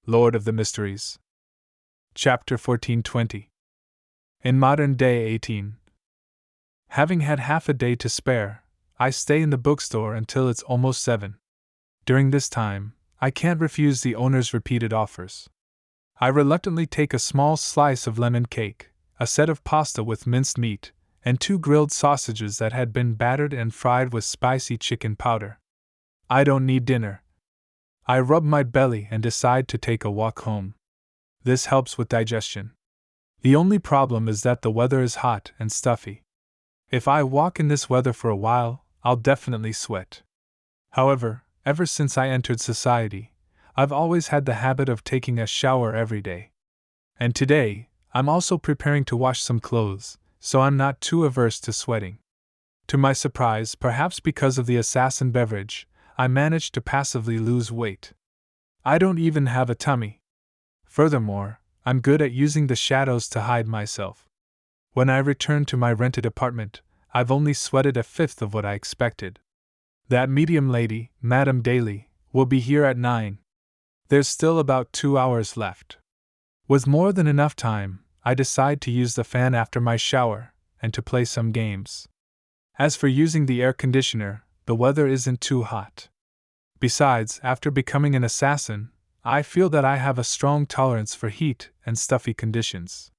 Lord of the Mysteries. Chapter 1420. In modern day 18. Having had half a day to spare, I stay in the bookstore until it's almost 7. During this time, I can't refuse the owner's repeated offers. I reluctantly take a small slice of lemon cake, a set of pasta with minced meat, and 2 grilled sausages that had been battered and fried with spicy chicken powder. I don't need dinner. I rub my belly and decide to take a walk home. This helps with digestion. The only problem is that the weather is hot and stuffy. If I walk in this weather for a while, I'll definitely sweat. However, ever since I entered society, I've always had the habit of taking a shower every day. And today, I'm also preparing to wash some clothes, so I'm not too averse to sweating. To my surprise, perhaps because of the assassin beverage, I managed to passively lose weight. I don't even have a tummy. Furthermore, I'm good at using the shadows to hide myself. When I return to my rented apartment, I've only sweated a fifth of what I expected. That medium lady, Madame Daly, will be here at 9. There's still about 2 hours left. With more than enough time, I decide to use the fan after my shower and to play some games. As for using the air conditioner, the weather isn't too hot. Besides, after becoming an assassin, I feel that I have a strong tolerance for heat and stuffy conditions.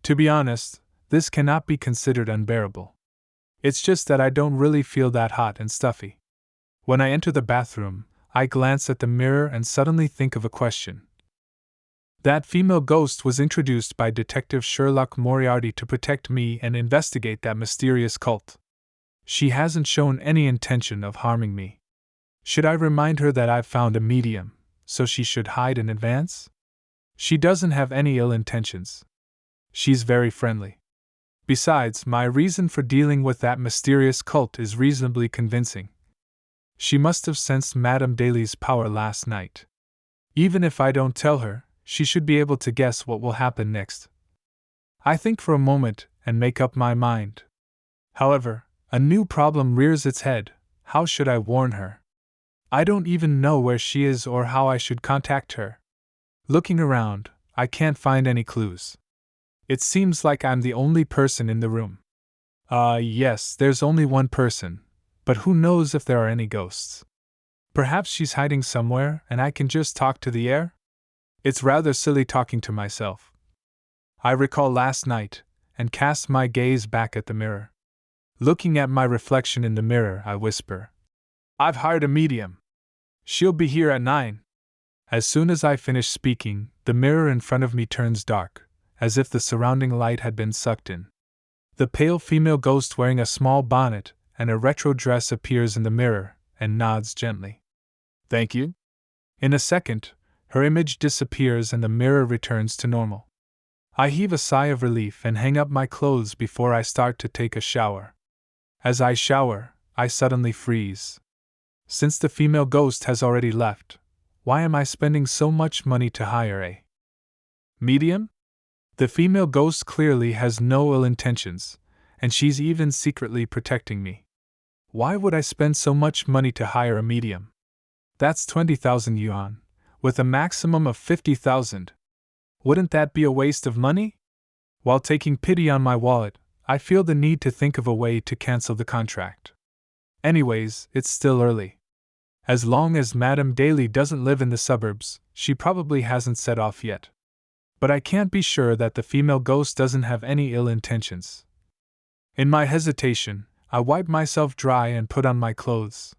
To be honest, this cannot be considered unbearable. It's just that I don't really feel that hot and stuffy. When I enter the bathroom, I glance at the mirror and suddenly think of a question. That female ghost was introduced by Detective Sherlock Moriarty to protect me and investigate that mysterious cult. She hasn't shown any intention of harming me. Should I remind her that I've found a medium, so she should hide in advance? She doesn't have any ill intentions. She's very friendly. Besides, my reason for dealing with that mysterious cult is reasonably convincing. She must have sensed Madame Daly's power last night. Even if I don't tell her, she should be able to guess what will happen next. I think for a moment and make up my mind. However, a new problem rears its head. How should I warn her? I don't even know where she is or how I should contact her. Looking around, I can't find any clues. It seems like I'm the only person in the room. Yes, there's only one person, but who knows if there are any ghosts? Perhaps she's hiding somewhere and I can just talk to the air? It's rather silly talking to myself. I recall last night and cast my gaze back at the mirror. Looking at my reflection in the mirror, I whisper, "I've hired a medium. She'll be here at 9. As soon as I finish speaking, the mirror in front of me turns dark, as if the surrounding light had been sucked in. The pale female ghost wearing a small bonnet and a retro dress appears in the mirror and nods gently. "Thank you." In a second, her image disappears and the mirror returns to normal. I heave a sigh of relief and hang up my clothes before I start to take a shower. As I shower, I suddenly freeze. Since the female ghost has already left, why am I spending so much money to hire a medium? The female ghost clearly has no ill intentions, and she's even secretly protecting me. Why would I spend so much money to hire a medium? That's 20,000 yuan, with a maximum of 50,000. Wouldn't that be a waste of money? While taking pity on my wallet, I feel the need to think of a way to cancel the contract. Anyways, it's still early. As long as Madame Daly doesn't live in the suburbs, she probably hasn't set off yet. But I can't be sure that the female ghost doesn't have any ill intentions. In my hesitation, I wipe myself dry and put on my clothes.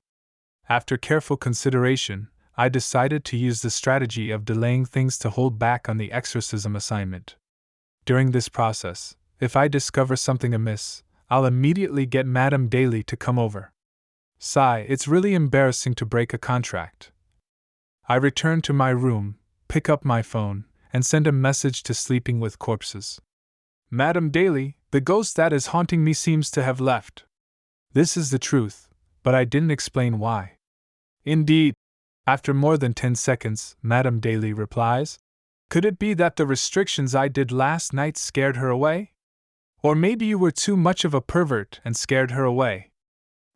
After careful consideration, I decided to use the strategy of delaying things to hold back on the exorcism assignment. During this process, if I discover something amiss, I'll immediately get Madame Daly to come over. Sigh, it's really embarrassing to break a contract. I return to my room, pick up my phone, and send a message to Sleeping with Corpses. "Madame Daly, the ghost that is haunting me seems to have left." This is the truth, but I didn't explain why. "Indeed." After more than 10 seconds, Madame Daly replies, "Could it be that the restrictions I did last night scared her away? Or maybe you were too much of a pervert and scared her away.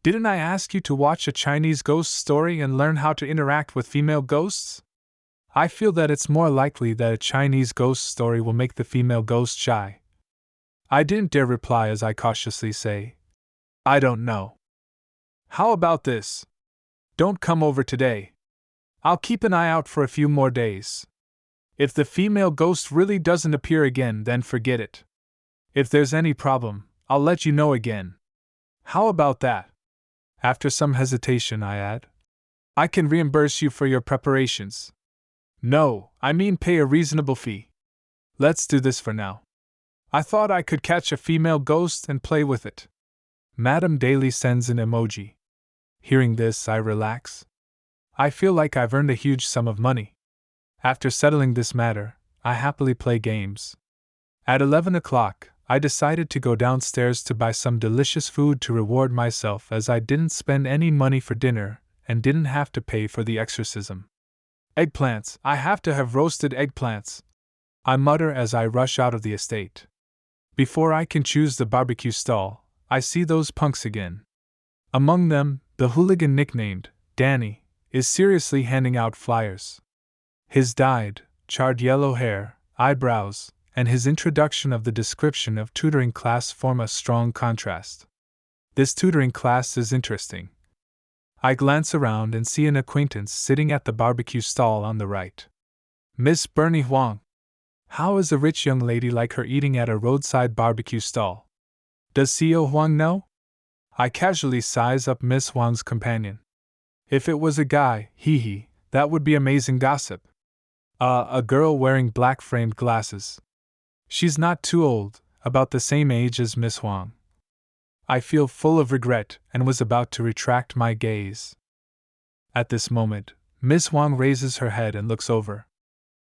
Didn't I ask you to watch a Chinese ghost story and learn how to interact with female ghosts? I feel that it's more likely that a Chinese ghost story will make the female ghost shy. I didn't dare reply as I cautiously say, I don't know. How about this? Don't come over today. I'll keep an eye out for a few more days. If the female ghost really doesn't appear again, then forget it. If there's any problem, I'll let you know again. How about that? After some hesitation, I add, I can reimburse you for your preparations. No, I mean pay a reasonable fee. Let's do this for now. I thought I could catch a female ghost and play with it. Madame Daly sends an emoji. Hearing this, I relax. I feel like I've earned a huge sum of money. After settling this matter, I happily play games. At 11 o'clock, I decided to go downstairs to buy some delicious food to reward myself as I didn't spend any money for dinner and didn't have to pay for the exorcism. Eggplants, I have to have roasted eggplants, I mutter as I rush out of the estate. Before I can choose the barbecue stall, I see those punks again. Among them, the hooligan nicknamed Danny is seriously handing out flyers. His dyed, charred yellow hair, eyebrows, and his introduction of the description of tutoring class form a strong contrast. This tutoring class is interesting. I glance around and see an acquaintance sitting at the barbecue stall on the right. Miss Bernie Huang. How is a rich young lady like her eating at a roadside barbecue stall? Does CEO Huang know? I casually size up Miss Huang's companion. If it was a guy, hee, that would be amazing gossip. A girl wearing black framed glasses. She's not too old, about the same age as Miss Huang. I feel full of regret and was about to retract my gaze. At this moment, Miss Huang raises her head and looks over.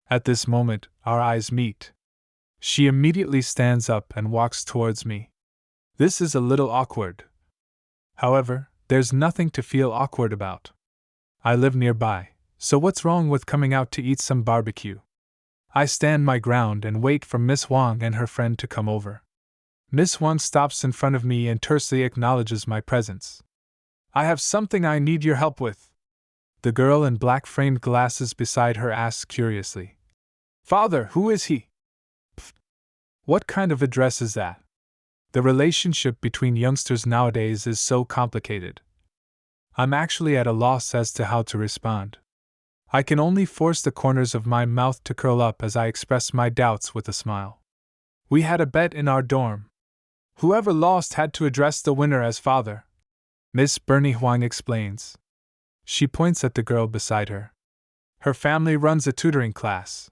At this moment, our eyes meet. She immediately stands up and walks towards me. This is a little awkward. However, there's nothing to feel awkward about. I live nearby, so what's wrong with coming out to eat some barbecue? I stand my ground and wait for Miss Huang and her friend to come over. Miss Huang stops in front of me and tersely acknowledges my presence. I have something I need your help with. The girl in black-framed glasses beside her asks curiously. Father, who is he? Pfft. What kind of address is that? The relationship between youngsters nowadays is so complicated. I'm actually at a loss as to how to respond. I can only force the corners of my mouth to curl up as I express my doubts with a smile. We had a bet in our dorm. Whoever lost had to address the winner as father. Miss Bernie Huang explains. She points at the girl beside her. Her family runs a tutoring class.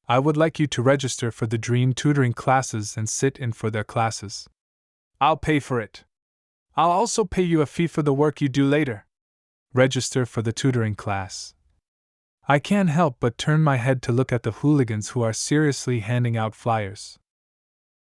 I would like you to register for the dream tutoring classes and sit in for their classes. I'll pay for it. I'll also pay you a fee for the work you do later. Register for the tutoring class. I can't help but turn my head to look at the hooligans who are seriously handing out flyers.